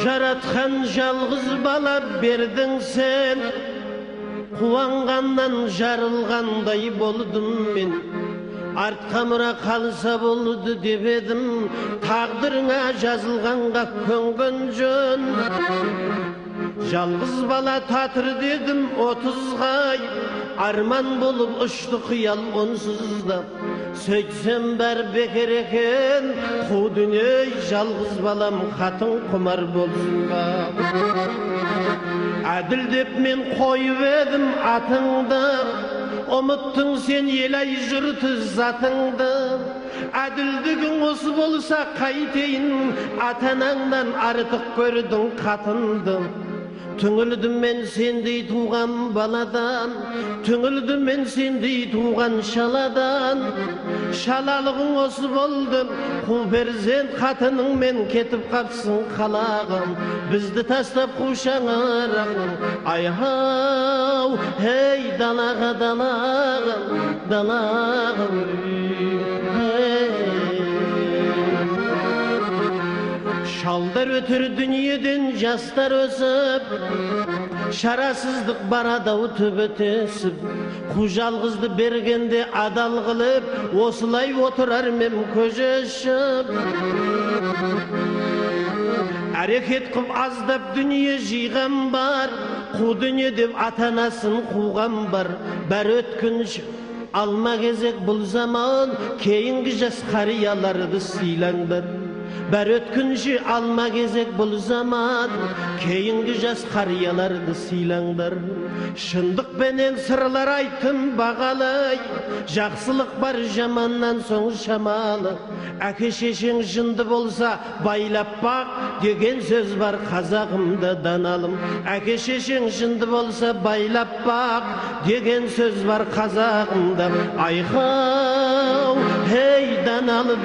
Жаратқан жалғыз бала бердің сен, қуанғаннан жарылғандай болдым мен. Артқа мұра қалса болды деп едім, тағдырыңа жазылғанға көнген жөн. Жалғыз бала татыр дедім 30-ға, арман болып ұшты қиял онсызда. Сөйтсем бәр бекер екен, қу дүние жалғыз балам қатын құмар болсын ба. Әділ деп мен қойып едім атыңды, ұмыттың сен елай жұрты затыңды. Әділдігің осы болса қайтейін, ата-анаңнан артық көрдің қатынды. Түңілдім мен сендей туған баладан, түңілдім мен сендей туған шаладан. Шалалығың осы болды, қу перзент қатының мен кетіп қапсың қалағым. Бізді тастап қу шаңырағым, ай-ау, ей далаға, далағым, далағым. Шалдар өтір дүниеден жастар өсіп, шарасыздық барадау төбетесіп. Қу жалғызды бергенде адал қылып, осылай отырар мем көже ішіп. Әрекет қып аздап дүние жиған бар, қу дүние деп ата-анасын қуған бар. Бәр өткінші алма кезек бұл заман, кейінгі жас қарияларды сыйлаңдар. Бәр өткінші алма кезек бұл заман, кейінгі жас қарияларды сыйлаңдар. Шындық пенен сырлар айттым бағалай, жақсылық бар жаманнан соң шамалы. Әке шешең жынды болса байлап бақ, деген сөз бар қазағымда даналым. Әке шешең жынды болса байлап бақ, деген сөз бар қазағымда. Айқау, ей даналы